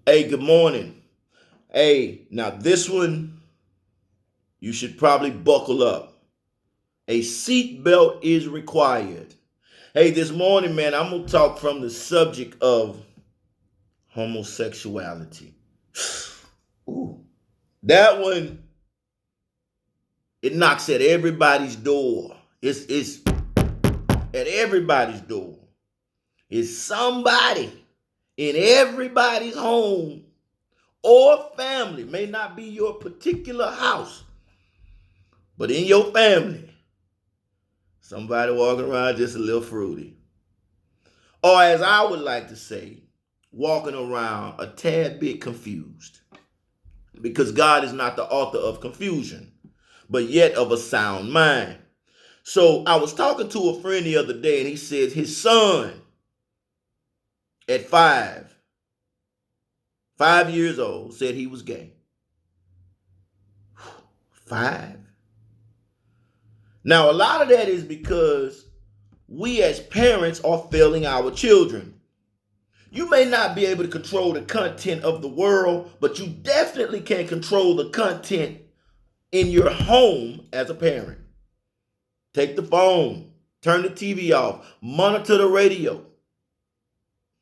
Hey, good morning. Hey, now this one, you should probably buckle up. A seatbelt is required. Hey, this morning, man, I'm going to talk from the subject of homosexuality. Ooh, that one, it knocks at everybody's door. It's at everybody's door. It's somebody in everybody's home or family. May not be your particular house, but in your family, somebody walking around just a little fruity. Or as I would like to say, walking around a tad bit confused. Because God is not the author of confusion, but yet of a sound mind. So I was talking to a friend the other day, and he said his son at 5 years old, said he was gay. 5. Now, a lot of that is because we as parents are failing our children. You may not be able to control the content of the world, but you definitely can control the content in your home as a parent. Take the phone, turn the TV off, monitor the radio.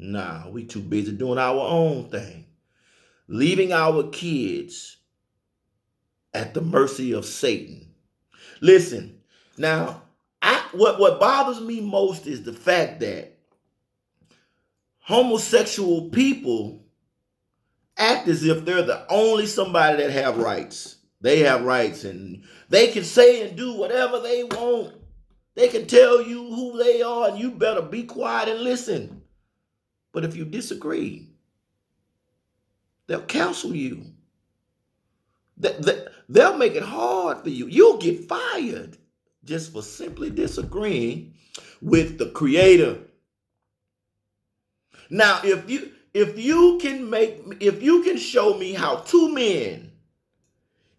Nah, we too busy doing our own thing, leaving our kids at the mercy of Satan. Listen, now, what bothers me most is the fact that homosexual people act as if they're the only somebody that have rights. They have rights and they can say and do whatever they want. They can tell you who they are and you better be quiet and listen. But if you disagree, they'll counsel you. They'll make it hard for you. You'll get fired just for simply disagreeing with the Creator. Now, if you can show me how two men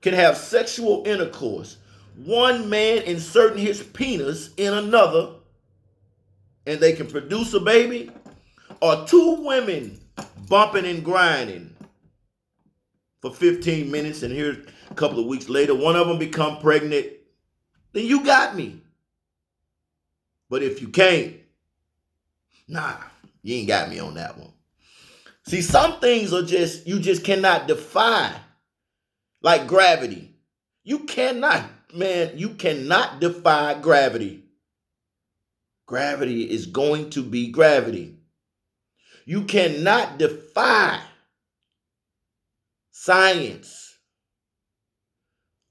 can have sexual intercourse, one man inserting his penis in another, and they can produce a baby, or two women bumping and grinding for 15 minutes, and here a couple of weeks later, one of them become pregnant, then you got me. But if you can't, nah, you ain't got me on that one. See, some things are you just cannot defy, like gravity. You cannot, man, you cannot defy gravity. Gravity is going to be gravity. You cannot defy science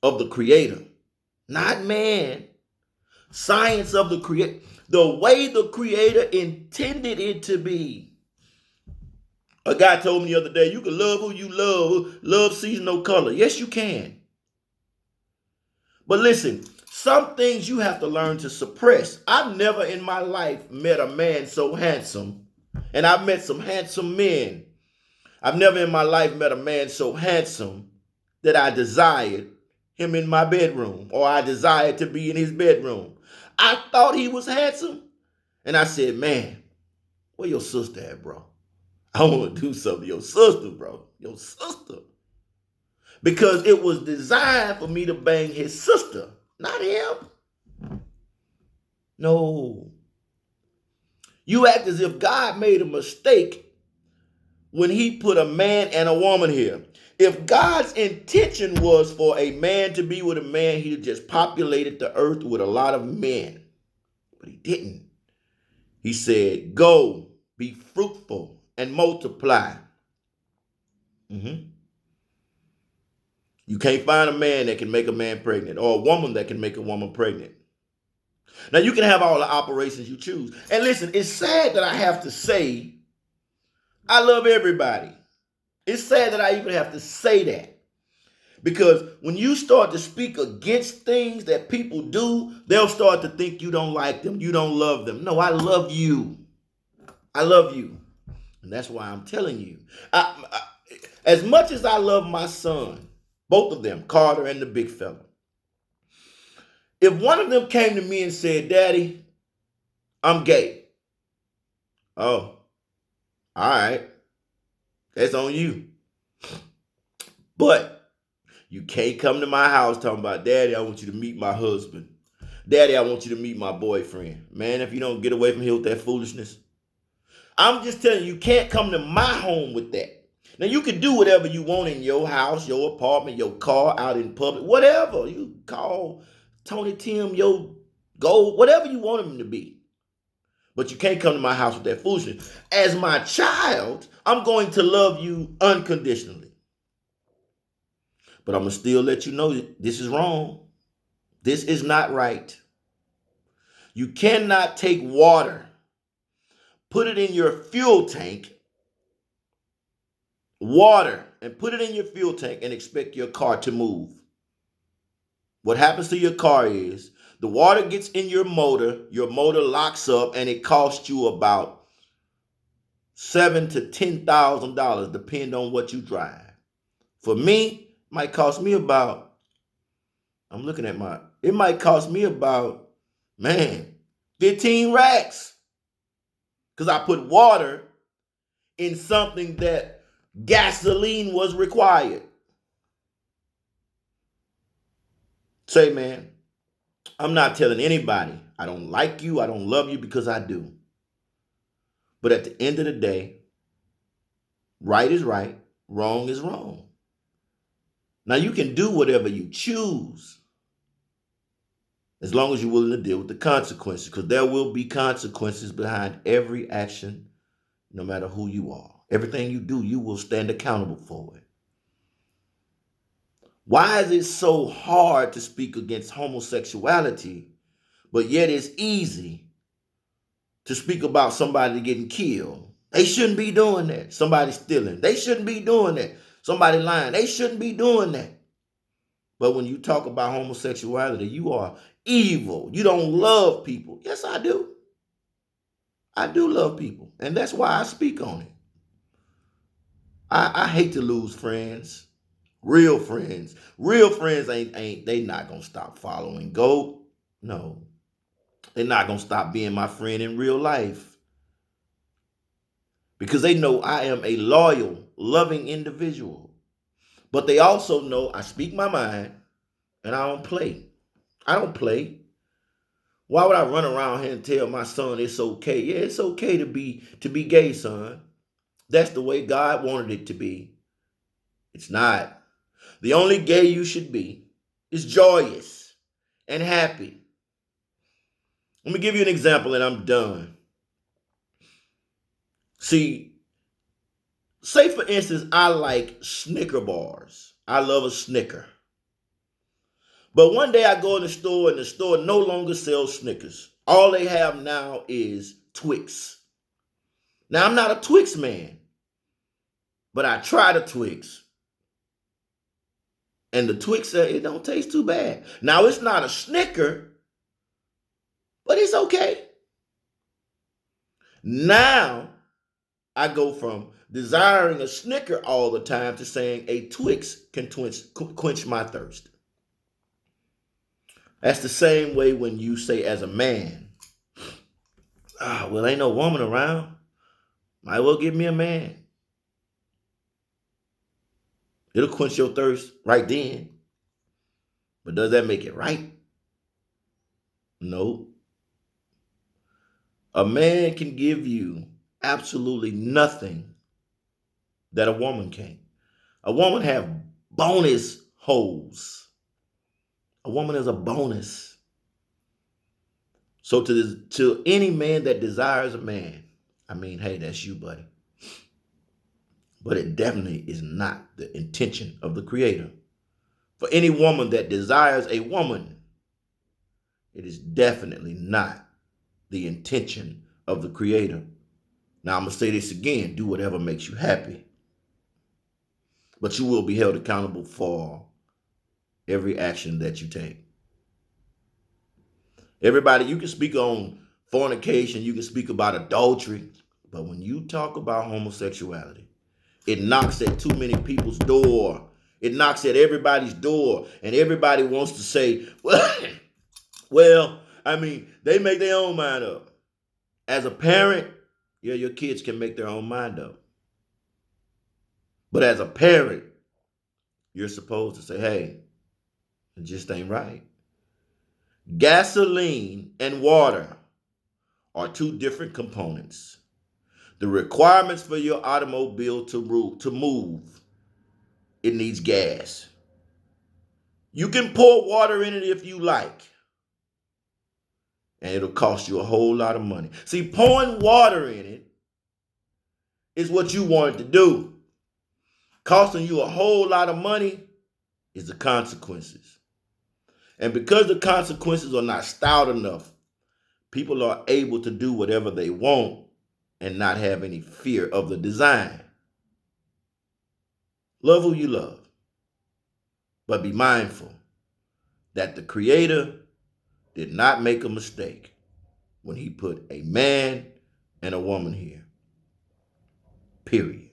of the Creator, not man. Science of the Creator, the way the Creator intended it to be. A guy told me the other day, you can love who you love. Love sees no color. Yes, you can. But listen, some things you have to learn to suppress. I've never in my life met a man so handsome, and I've met some handsome men. I've never in my life met a man so handsome that I desired him in my bedroom, or I desired to be in his bedroom. I thought he was handsome, and I said, man, where your sister at, bro? I want to do something to your sister, bro. Your sister. Because it was designed for me to bang his sister, not him. No. You act as if God made a mistake when he put a man and a woman here. If God's intention was for a man to be with a man, he'd just populated the earth with a lot of men. But he didn't. He said, go, be fruitful, and multiply. You can't find a man that can make a man pregnant, or a woman that can make a woman pregnant. Now, you can have all the operations you choose. And listen, it's sad that I have to say, I love everybody. It's sad that I even have to say that. Because when you start to speak against things that people do, they'll start to think you don't like them, you don't love them. No, I love you. I love you. And that's why I'm telling you. As much as I love my son, both of them, Carter and the big fella, if one of them came to me and said, Daddy, I'm gay. Oh, all right. That's on you. But you can't come to my house talking about, Daddy, I want you to meet my husband. Daddy, I want you to meet my boyfriend. Man, if you don't get away from here with that foolishness, I'm just telling you, you can't come to my home with that. Now, you can do whatever you want in your house, your apartment, your car, out in public, whatever. You call Tony Tim your gold, whatever you want him to be. But you can't come to my house with that foolishness. As my child, I'm going to love you unconditionally. But I'm going to still let you know this is wrong. This is not right. You cannot take water, put it in your fuel tank, and put it in your fuel tank and expect your car to move. What happens to your car is the water gets in your motor locks up, and it costs you about $7,000 to $10,000, depending on what you drive. For me, it might cost me about, it might cost me about, 15 racks. Because I put water in something that gasoline was required. Say, man, I'm not telling anybody I don't like you, I don't love you, because I do. But at the end of the day, right is right, wrong is wrong. Now, you can do whatever you choose, as long as you're willing to deal with the consequences, because there will be consequences behind every action, no matter who you are. Everything you do, you will stand accountable for it. Why is it so hard to speak against homosexuality, but yet it's easy to speak about somebody getting killed? They shouldn't be doing that. Somebody stealing. They shouldn't be doing that. Somebody lying. They shouldn't be doing that. But when you talk about homosexuality, you are evil. You don't love people. Yes, I do. I do love people. And that's why I speak on it. I hate to lose friends. Real friends. Real friends ain't they not gonna stop following GOAT. No. They're not gonna stop being my friend in real life. Because they know I am a loyal, loving individual. But they also know I speak my mind and I don't play. I don't play. Why would I run around here and tell my son it's okay? Yeah, it's okay to be gay, son. That's the way God wanted it to be. It's not. The only gay you should be is joyous and happy. Let me give you an example and I'm done. See, say for instance, I like Snicker bars. I love a Snicker. But one day I go in the store and the store no longer sells Snickers. All they have now is Twix. Now, I'm not a Twix man, but I tried a Twix. And the Twix, it don't taste too bad. Now, it's not a Snicker, but it's okay. Now, I go from desiring a Snicker all the time to saying a Twix can quench my thirst. That's the same way when you say as a man, well, ain't no woman around. Might well give me a man. It'll quench your thirst right then. But does that make it right? No. A man can give you absolutely nothing that a woman can't. A woman have bonus holes. A woman is a bonus. So to any man that desires a man, hey, that's you, buddy. But it definitely is not the intention of the Creator. For any woman that desires a woman, it is definitely not the intention of the Creator. Now, I'm going to say this again. Do whatever makes you happy. But you will be held accountable for every action that you take. Everybody, you can speak on fornication, you can speak about adultery, but when you talk about homosexuality, it knocks at too many people's door. It knocks at everybody's door, and everybody wants to say, well, they make their own mind up. As a parent, yeah, your kids can make their own mind up. But as a parent, you're supposed to say, hey, it just ain't right. Gasoline and water are two different components. The requirements for your automobile to move, it needs gas. You can pour water in it if you like, and it'll cost you a whole lot of money. See, pouring water in it is what you wanted to do. Costing you a whole lot of money is the consequences. And because the consequences are not stout enough, people are able to do whatever they want and not have any fear of the design. Love who you love, but be mindful that the Creator did not make a mistake when he put a man and a woman here. Period.